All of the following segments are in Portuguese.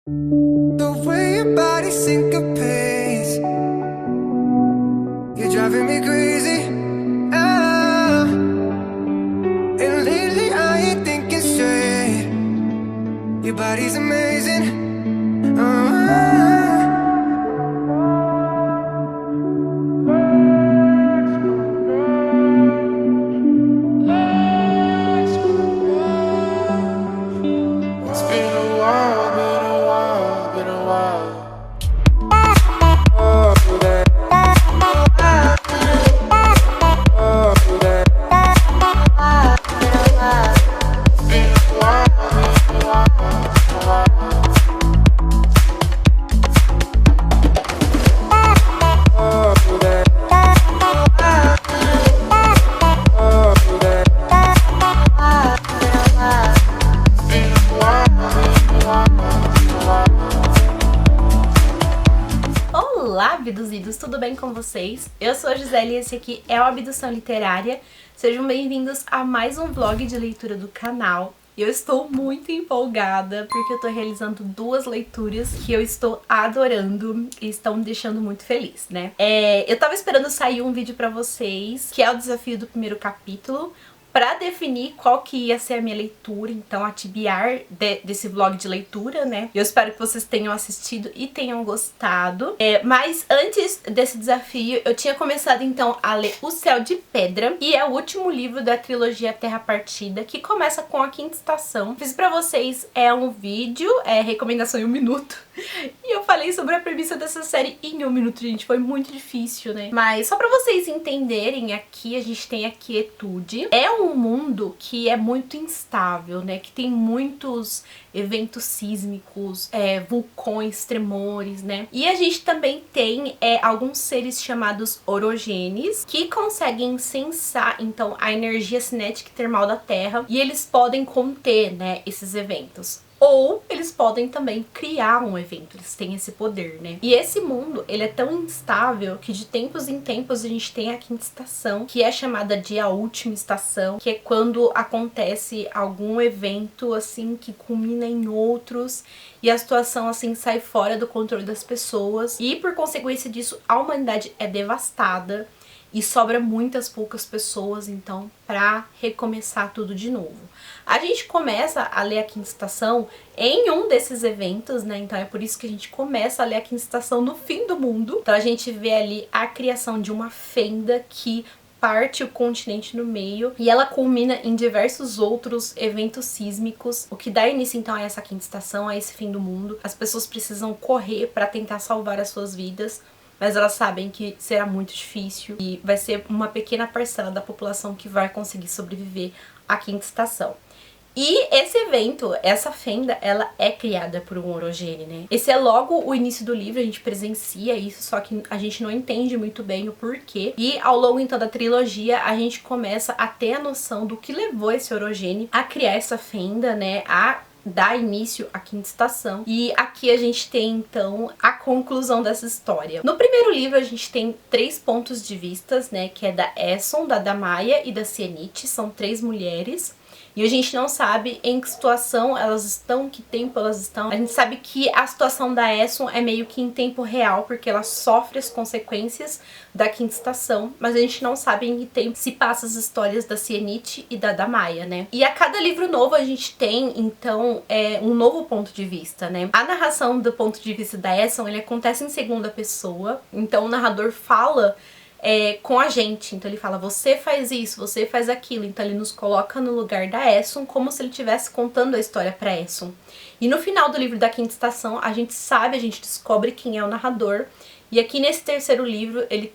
The way your body syncopates, you're driving me crazy. Ah, and lately I ain't thinking straight. Your body's amazing. It's been a while, been a while, been a while. Olá, abduzidos! Tudo bem com vocês? Eu sou a Gisele e esse aqui é o Abdução Literária. Sejam bem-vindos a mais um vlog de leitura do canal. Eu estou muito empolgada porque eu tô realizando duas leituras que eu estou adorando e estão me deixando muito feliz, né? Eu tava esperando sair um vídeo pra vocês, que é o desafio do primeiro capítulo, pra definir qual que ia ser a minha leitura, então a TBR desse vlog de leitura, né? Eu espero que vocês tenham assistido e tenham gostado. Mas antes desse desafio, eu tinha começado então a ler O Céu de Pedra, que é o último livro da trilogia Terra Partida, que começa com a quinta estação. Fiz pra vocês um vídeo, recomendação em 1 minuto, e eu falei sobre a premissa dessa série em 1 minuto, gente, foi muito difícil, né? Mas só pra vocês entenderem, aqui a gente tem a quietude. É um mundo que é muito instável, né? Que tem muitos eventos sísmicos, vulcões, tremores, né? E a gente também tem alguns seres chamados orogenes, que conseguem sensar, então, a energia cinética e termal da Terra, e eles podem conter, né, esses eventos. Ou eles podem também criar um evento, eles têm esse poder, né? E esse mundo, ele é tão instável que de tempos em tempos a gente tem a quinta estação, que é chamada de a última estação, que é quando acontece algum evento, assim, que culmina em outros, e a situação, assim, sai fora do controle das pessoas. E por consequência disso, a humanidade é devastada. E sobra muitas poucas pessoas, então, pra recomeçar tudo de novo. A gente começa a ler a quinta estação em um desses eventos, né? Então é por isso que a gente começa a ler a quinta estação no fim do mundo. Então a gente vê ali a criação de uma fenda que parte o continente no meio, e ela culmina em diversos outros eventos sísmicos, o que dá início então a essa quinta estação, a esse fim do mundo. As pessoas precisam correr pra tentar salvar as suas vidas, mas elas sabem que será muito difícil e vai ser uma pequena parcela da população que vai conseguir sobreviver à quinta estação. E esse evento, essa fenda, ela é criada por um orogene, né? Esse é logo o início do livro, a gente presencia isso, só que a gente não entende muito bem o porquê. E ao longo então da trilogia, a gente começa a ter a noção do que levou esse orogene a criar essa fenda, né? A dá início à quinta estação. E aqui a gente tem então a conclusão dessa história. No primeiro livro a gente tem 3 pontos de vistas, né, que é da Esson, da Damaia e da Sienite, são 3 mulheres. E a gente não sabe em que situação elas estão, que tempo elas estão. A gente sabe que a situação da Esson é meio que em tempo real, porque ela sofre as consequências da quinta estação, mas a gente não sabe em que tempo se passa as histórias da Sienite e da Damaia, né? E a cada livro novo a gente tem, então, um novo ponto de vista, né? A narração do ponto de vista da Esson, ele acontece em segunda pessoa, então o narrador fala com a gente, então ele fala, você faz isso, você faz aquilo, então ele nos coloca no lugar da Esson, como se ele estivesse contando a história pra Esson. E no final do livro da quinta estação, a gente sabe, a gente descobre quem é o narrador, e aqui nesse terceiro livro ele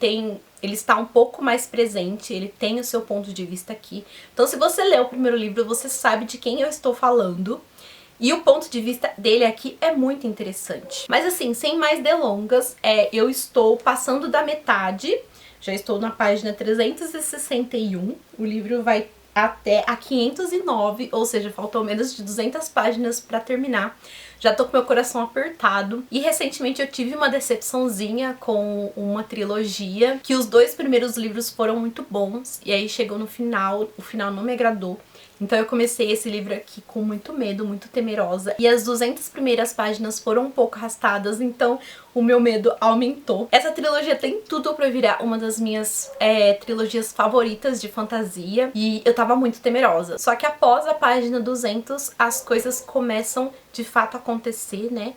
está um pouco mais presente, ele tem o seu ponto de vista aqui. Então se você lê o primeiro livro, você sabe de quem eu estou falando, e o ponto de vista dele aqui é muito interessante. Mas assim, sem mais delongas, eu estou passando da metade. Já estou na página 361, o livro vai até a 509, ou seja, faltam menos de 200 páginas para terminar. Já tô com meu coração apertado. E recentemente eu tive uma decepçãozinha com uma trilogia, que os 2 primeiros livros foram muito bons, e aí chegou no final, o final não me agradou. Então eu comecei esse livro aqui com muito medo, muito temerosa. E as 200 primeiras páginas foram um pouco arrastadas, então o meu medo aumentou. Essa trilogia tem tudo pra virar uma das minhas trilogias favoritas de fantasia. E eu tava muito temerosa. Só que após a página 200, as coisas começam de fato a acontecer, né?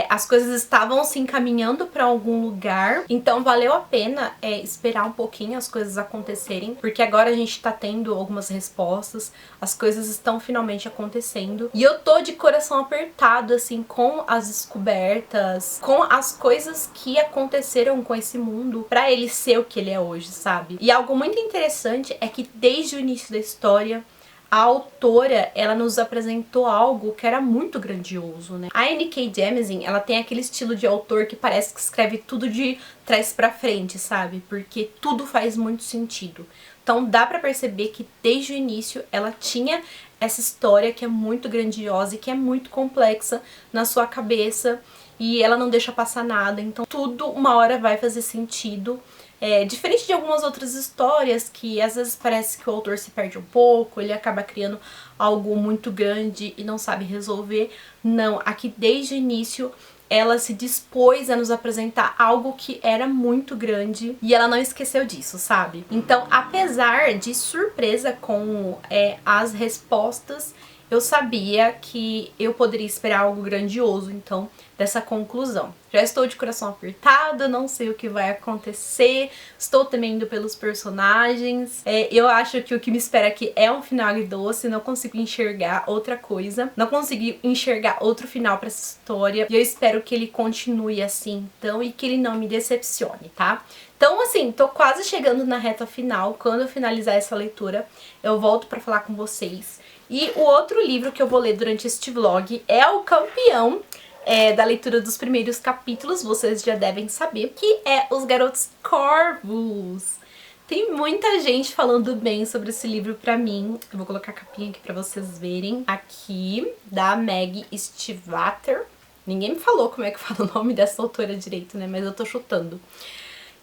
As coisas estavam se encaminhando pra algum lugar. Então valeu a pena esperar um pouquinho as coisas acontecerem. Porque agora a gente tá tendo algumas respostas. As coisas estão finalmente acontecendo. E eu tô de coração apertado, assim, com as descobertas, com as coisas que aconteceram com esse mundo pra ele ser o que ele é hoje, sabe? E algo muito interessante é que desde o início da história, a autora, ela nos apresentou algo que era muito grandioso, né? A N.K. Jemisin, ela tem aquele estilo de autor que parece que escreve tudo de trás pra frente, sabe? Porque tudo faz muito sentido. Então dá pra perceber que desde o início ela tinha essa história que é muito grandiosa e que é muito complexa na sua cabeça e ela não deixa passar nada, então tudo uma hora vai fazer sentido. Diferente de algumas outras histórias que às vezes parece que o autor se perde um pouco, ele acaba criando algo muito grande e não sabe resolver. Não, aqui desde o início ela se dispôs a nos apresentar algo que era muito grande e ela não esqueceu disso, sabe? Então, apesar de surpresa com as respostas, eu sabia que eu poderia esperar algo grandioso, então, dessa conclusão. Já estou de coração apertado, não sei o que vai acontecer, estou temendo pelos personagens. Eu acho que o que me espera aqui é um final agridoce, não consigo enxergar outra coisa, não consigo enxergar outro final pra essa história, e eu espero que ele continue assim, então, e que ele não me decepcione, tá? Então, assim, tô quase chegando na reta final. Quando eu finalizar essa leitura, eu volto pra falar com vocês. E o outro livro que eu vou ler durante este vlog é o campeão da leitura dos primeiros capítulos, vocês já devem saber, que é Os Garotos Corvos. Tem muita gente falando bem sobre esse livro pra mim. Eu vou colocar a capinha aqui pra vocês verem. Aqui, da Meg Stiefvater. Ninguém me falou como é que fala o nome dessa autora direito, né? Mas eu tô chutando.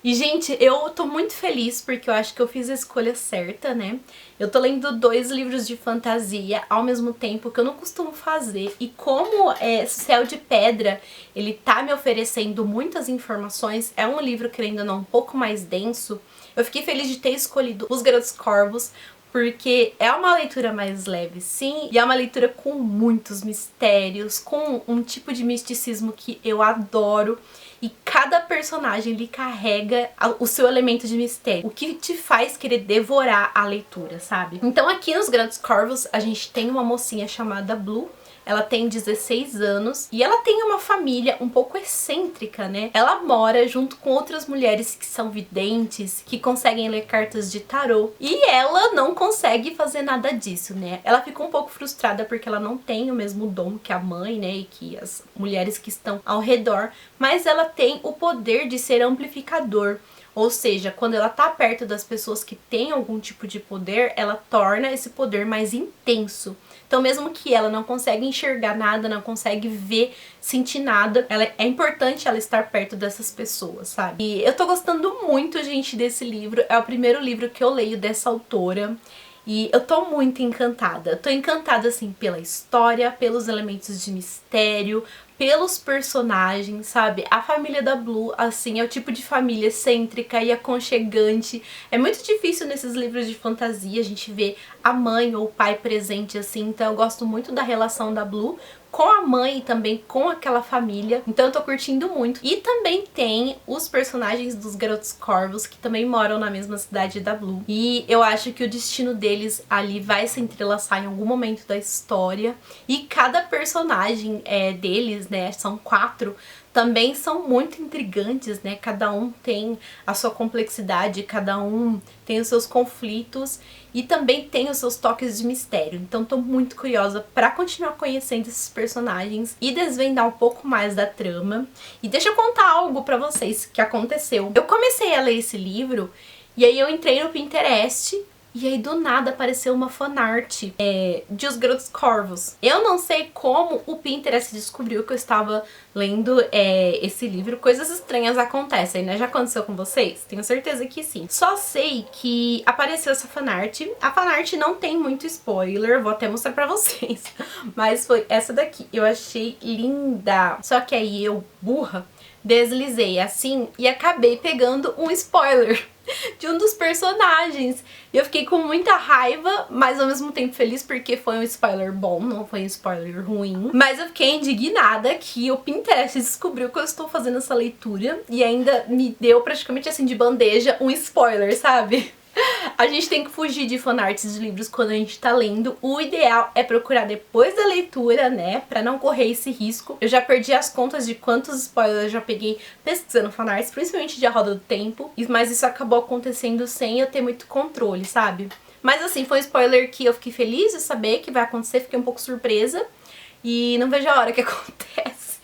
E, gente, eu tô muito feliz porque eu acho que eu fiz a escolha certa, né? Eu tô lendo 2 livros de fantasia ao mesmo tempo, que eu não costumo fazer. E como Céu de Pedra, ele tá me oferecendo muitas informações, é um livro, querendo ou não, um pouco mais denso. Eu fiquei feliz de ter escolhido Os Garotos Corvos, porque é uma leitura mais leve, sim, e é uma leitura com muitos mistérios, com um tipo de misticismo que eu adoro. E cada personagem lhe carrega o seu elemento de mistério, o que te faz querer devorar a leitura, sabe? Então aqui nos Garotos Corvos a gente tem uma mocinha chamada Blue. Ela tem 16 anos e ela tem uma família um pouco excêntrica, né? Ela mora junto com outras mulheres que são videntes, que conseguem ler cartas de tarô. E ela não consegue fazer nada disso, né? Ela fica um pouco frustrada porque ela não tem o mesmo dom que a mãe, né? E que as mulheres que estão ao redor. Mas ela tem o poder de ser amplificador. Ou seja, quando ela tá perto das pessoas que têm algum tipo de poder, ela torna esse poder mais intenso. Então mesmo que ela não consegue enxergar nada, não consegue ver, sentir nada, é importante ela estar perto dessas pessoas, sabe? E eu tô gostando muito, gente, desse livro. É o primeiro livro que eu leio dessa autora. E eu tô muito encantada. Eu tô encantada, assim, pela história, pelos elementos de mistério, pelos personagens, sabe? A família da Blue, assim, é o tipo de família excêntrica e aconchegante. É muito difícil nesses livros de fantasia a gente ver a mãe ou o pai presente, assim. Então eu gosto muito da relação da Blue com a mãe e também com aquela família. Então eu tô curtindo muito. E também tem os personagens dos Garotos Corvos, que também moram na mesma cidade da Blue. E eu acho que o destino deles ali vai se entrelaçar em algum momento da história. E cada personagem deles, né, são 4, também são muito intrigantes, né? Cada um tem a sua complexidade, cada um tem os seus conflitos e também tem os seus toques de mistério. Então tô muito curiosa pra continuar conhecendo esses personagens e desvendar um pouco mais da trama. E deixa eu contar algo pra vocês que aconteceu. Eu comecei a ler esse livro e aí eu entrei no Pinterest e aí do nada apareceu uma fanart de Os Garotos Corvos. Eu não sei como o Pinterest descobriu que eu estava lendo esse livro. Coisas estranhas acontecem, né? Já aconteceu com vocês? Tenho certeza que sim. Só sei que apareceu essa fanart. A fanart não tem muito spoiler, vou até mostrar pra vocês. Mas foi essa daqui. Eu achei linda. Só que aí eu, burra, deslizei assim e acabei pegando um spoiler de um dos personagens. E eu fiquei com muita raiva, mas ao mesmo tempo feliz porque foi um spoiler bom, não foi um spoiler ruim. Mas eu fiquei indignada que o Pinterest descobriu que eu estou fazendo essa leitura e ainda me deu praticamente assim de bandeja um spoiler, sabe? A gente tem que fugir de fanarts de livros quando a gente tá lendo. O ideal é procurar depois da leitura, né? Pra não correr esse risco. Eu já perdi as contas de quantos spoilers eu já peguei pesquisando fanarts, principalmente de A Roda do Tempo. Mas isso acabou acontecendo sem eu ter muito controle, sabe? Mas assim, foi um spoiler que eu fiquei feliz de saber que vai acontecer. Fiquei um pouco surpresa. E não vejo a hora que acontece.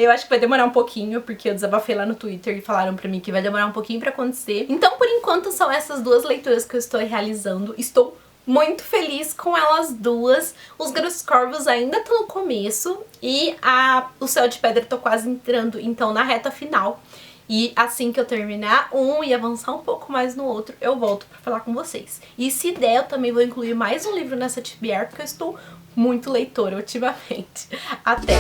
Eu acho que vai demorar um pouquinho, porque eu desabafei lá no Twitter e falaram pra mim que vai demorar um pouquinho pra acontecer. Então, por enquanto, são essas duas leituras que eu estou realizando. Estou muito feliz com elas duas. Os Garotos Corvos ainda estão no começo e o Céu de Pedra eu tô quase entrando, então, na reta final. E assim que eu terminar um e avançar um pouco mais no outro, eu volto pra falar com vocês. E se der, eu também vou incluir mais um livro nessa TBR, porque eu estou muito leitora ultimamente. Até!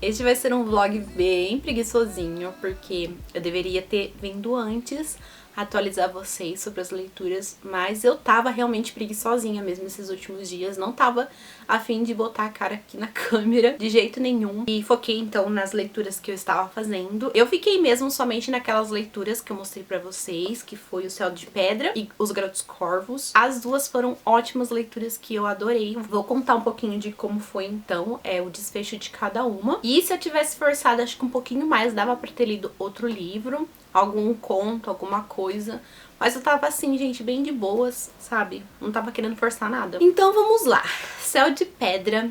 Este vai ser um vlog bem preguiçosinho, porque eu deveria ter vindo antes atualizar vocês sobre as leituras, mas eu tava realmente preguiçosinha mesmo esses últimos dias, não tava a fim de botar a cara aqui na câmera de jeito nenhum, e foquei então nas leituras que eu estava fazendo. Eu fiquei mesmo somente naquelas leituras que eu mostrei pra vocês, que foi O Céu de Pedra e Os Garotos Corvos. As duas foram ótimas leituras que eu adorei. Vou contar um pouquinho de como foi então o desfecho de cada uma, e se eu tivesse forçado acho que um pouquinho mais dava pra ter lido outro livro, algum conto, alguma coisa. Mas eu tava assim, gente, bem de boas, sabe? Não tava querendo forçar nada. Então vamos lá. Céu de Pedra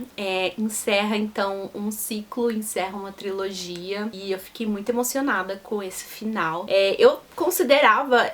encerra então um ciclo, encerra uma trilogia. E eu fiquei muito emocionada com esse final. Eu considerava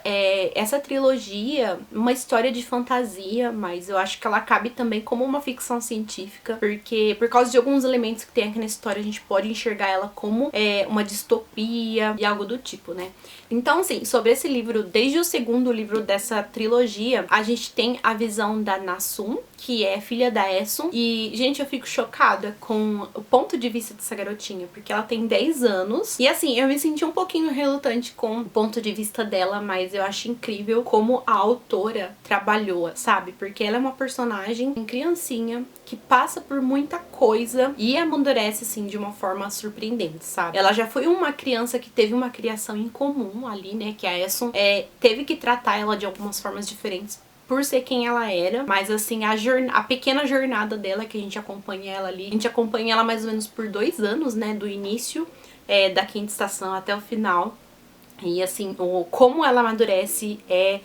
essa trilogia uma história de fantasia, mas eu acho que ela cabe também como uma ficção científica, porque por causa de alguns elementos que tem aqui na história, a gente pode enxergar ela como uma distopia e algo do tipo, né? Então, assim, sobre esse livro, desde o segundo livro dessa trilogia, a gente tem a visão da Nasum, que é filha da Essun. E, gente, eu fico chocada com o ponto de vista dessa garotinha, porque ela tem 10 anos. E, assim, eu me senti um pouquinho relutante com o ponto de vista dela, mas eu acho incrível como a autora trabalhou, sabe? Porque ela é uma personagem criancinha que passa por muita coisa e amadurece, assim, de uma forma surpreendente, sabe? Ela já foi uma criança que teve uma criação incomum ali, né? Que a Essun teve que tratar ela de algumas formas diferentes por ser quem ela era, mas assim, a pequena jornada dela, que a gente acompanha ela ali, a gente acompanha ela mais ou menos por 2 anos, né, do início da quinta estação até o final, e assim, como ela amadurece é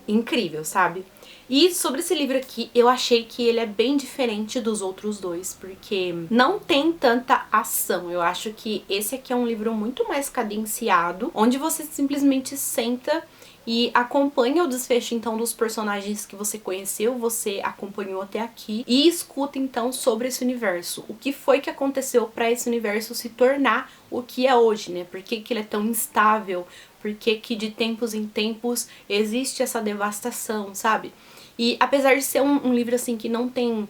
incrível, sabe? E sobre esse livro aqui, eu achei que ele é bem diferente dos outros dois, porque não tem tanta ação. Eu acho que esse aqui é um livro muito mais cadenciado, onde você simplesmente senta e acompanha o desfecho, então, dos personagens que você conheceu, você acompanhou até aqui, e escuta, então, sobre esse universo. O que foi que aconteceu para esse universo se tornar o que é hoje, né? Por que que ele é tão instável? Por que que de tempos em tempos existe essa devastação, sabe? E apesar de ser um livro, assim, que não tem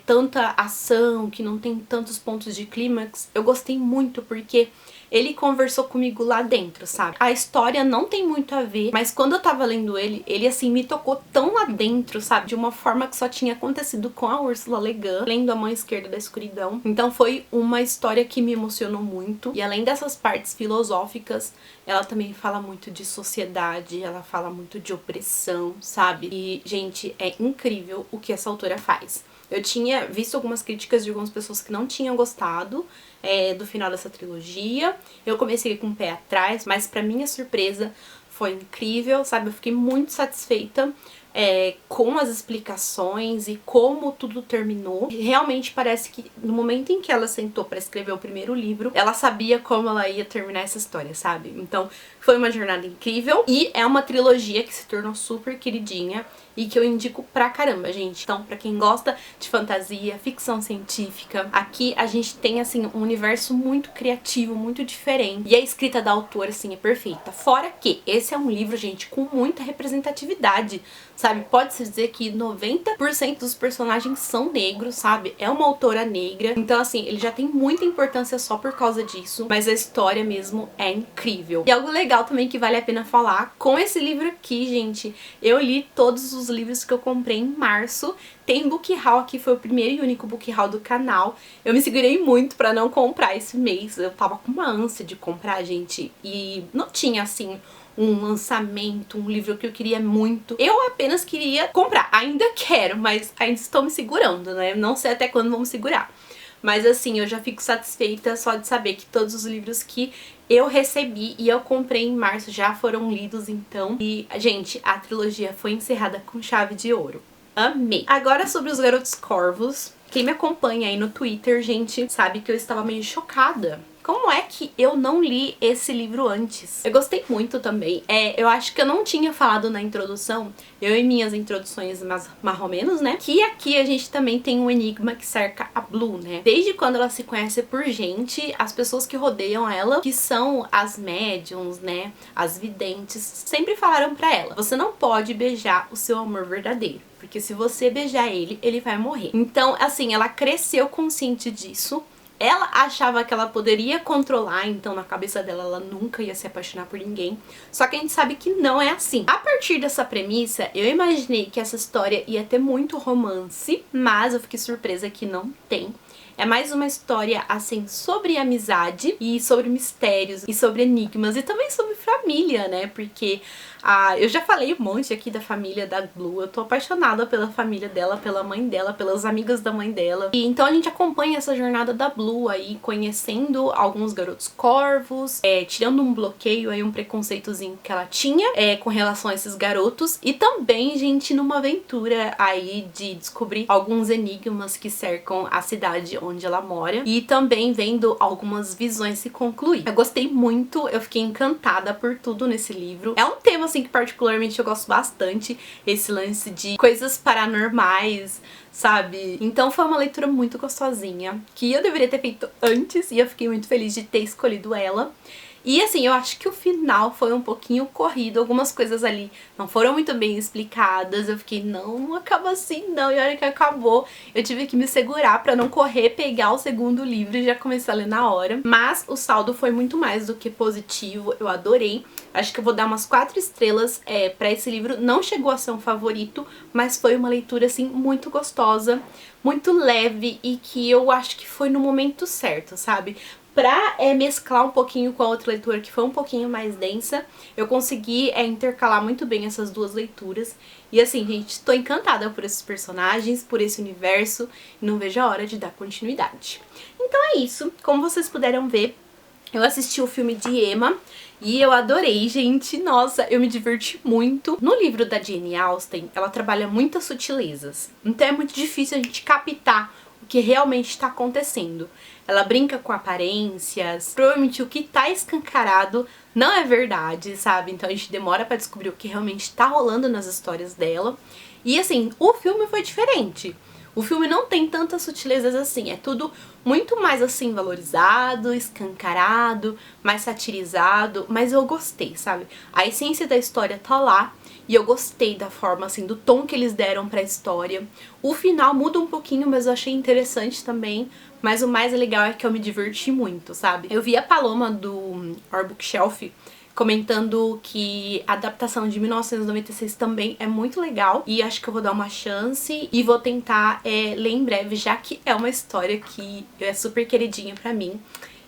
tanta ação, que não tem tantos pontos de clímax, eu gostei muito porque ele conversou comigo lá dentro, sabe? A história não tem muito a ver, mas quando eu tava lendo ele assim me tocou tão lá dentro, sabe? De uma forma que só tinha acontecido com a Ursula Le Guin, lendo A Mão Esquerda da Escuridão. Então foi uma história que me emocionou muito. E além dessas partes filosóficas, ela também fala muito de sociedade, ela fala muito de opressão, sabe? E, gente, é incrível o que essa autora faz. Eu tinha visto algumas críticas de algumas pessoas que não tinham gostado do final dessa trilogia. Eu comecei com o pé atrás, mas pra minha surpresa foi incrível, sabe? Eu fiquei muito satisfeita com as explicações e como tudo terminou. Realmente parece que no momento em que ela sentou pra escrever o primeiro livro, ela sabia como ela ia terminar essa história, sabe? Então foi uma jornada incrível e é uma trilogia que se tornou super queridinha e que eu indico pra caramba, gente. Então, pra quem gosta de fantasia, ficção científica, aqui a gente tem, assim, um universo muito criativo, muito diferente. E a escrita da autora, assim, é perfeita. Fora que esse é um livro, gente, com muita representatividade, sabe? Pode-se dizer que 90% dos personagens são negros, sabe? É uma autora negra. Então, assim, ele já tem muita importância só por causa disso. Mas a história mesmo é incrível. E algo legal também que vale a pena falar, com esse livro aqui, gente, eu li todos os livros que eu comprei em março. Tem book haul aqui, foi o primeiro e único book haul do canal. Eu me segurei muito pra não comprar esse mês. Eu tava com uma ânsia de comprar, gente, e não tinha, assim, um lançamento, um livro que eu queria muito. Eu apenas queria comprar. Ainda quero, mas ainda estou me segurando, né? Não sei até quando vou me segurar. Mas assim, eu já fico satisfeita só de saber que todos os livros que eu recebi e eu comprei em março já foram lidos, então. E, gente, a trilogia foi encerrada com chave de ouro. Amei! Agora sobre Os Garotos Corvos. Quem me acompanha aí no Twitter, gente, sabe que eu estava meio chocada. Como é que eu não li esse livro antes? Eu gostei muito também. Eu acho que eu não tinha falado na introdução, eu e minhas introduções mais ou menos, né? Que aqui a gente também tem um enigma que cerca a Blue, né? Desde quando ela se conhece por gente, as pessoas que rodeiam ela, que são as médiums, né? As videntes, sempre falaram pra ela: você não pode beijar o seu amor verdadeiro, porque se você beijar ele, ele vai morrer. Então, assim, ela cresceu consciente disso. Ela achava que ela poderia controlar, então na cabeça dela ela nunca ia se apaixonar por ninguém. Só que a gente sabe que não é assim. A partir dessa premissa, eu imaginei que essa história ia ter muito romance, mas eu fiquei surpresa que não tem. É mais uma história, assim, sobre amizade e sobre mistérios e sobre enigmas e também sobre família, né? Porque eu já falei um monte aqui da família da Blue. Eu tô apaixonada pela família dela, pela mãe dela, pelas amigas da mãe dela. E então a gente acompanha essa jornada da Blue aí, conhecendo alguns garotos corvos, tirando um bloqueio aí, um preconceitozinho que ela tinha com relação a esses garotos. E também, gente, numa aventura aí de descobrir alguns enigmas que cercam a cidade onde ela mora. E também vendo algumas visões se concluir. Eu gostei muito, eu fiquei encantada por tudo nesse livro. É um tema, assim, que particularmente eu gosto bastante, esse lance de coisas paranormais, sabe? Então foi uma leitura muito gostosinha, que eu deveria ter feito antes, e eu fiquei muito feliz de ter escolhido ela. E assim, eu acho que o final foi um pouquinho corrido, algumas coisas ali não foram muito bem explicadas, eu fiquei, não acaba assim não, e a hora que acabou, eu tive que me segurar pra não correr, pegar o segundo livro e já começar a ler na hora. Mas o saldo foi muito mais do que positivo, eu adorei. Acho que eu vou dar umas 4 estrelas pra esse livro. Não chegou a ser um favorito, mas foi uma leitura, assim, muito gostosa, muito leve e que eu acho que foi no momento certo, sabe? Pra mesclar um pouquinho com a outra leitura que foi um pouquinho mais densa, eu consegui intercalar muito bem essas duas leituras. E assim, gente, tô encantada por esses personagens, por esse universo, e não vejo a hora de dar continuidade. Então é isso, como vocês puderam ver, eu assisti o filme de Emma e eu adorei, gente. Nossa, eu me diverti muito. No livro da Jane Austen, ela trabalha muitas sutilezas, então é muito difícil a gente captar o que realmente está acontecendo. Ela brinca com aparências, provavelmente o que tá escancarado não é verdade, sabe? Então a gente demora pra descobrir o que realmente tá rolando nas histórias dela. E assim, o filme foi diferente. O filme não tem tantas sutilezas assim, é tudo muito mais assim valorizado, escancarado, mais satirizado, mas eu gostei, sabe? A essência da história tá lá e eu gostei da forma, assim, do tom que eles deram pra história. O final muda um pouquinho, mas eu achei interessante também. Mas o mais legal é que eu me diverti muito, sabe? Eu vi a Paloma do Our Bookshelf comentando que a adaptação de 1996 também é muito legal e acho que eu vou dar uma chance e vou tentar ler em breve, já que é uma história que é super queridinha pra mim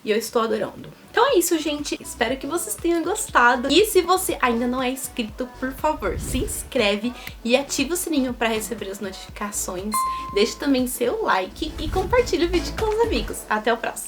e eu estou adorando. Então é isso, gente. Espero que vocês tenham gostado. E se você ainda não é inscrito, por favor, se inscreve e ativa o sininho para receber as notificações. Deixe também seu like e compartilhe o vídeo com os amigos. Até o próximo!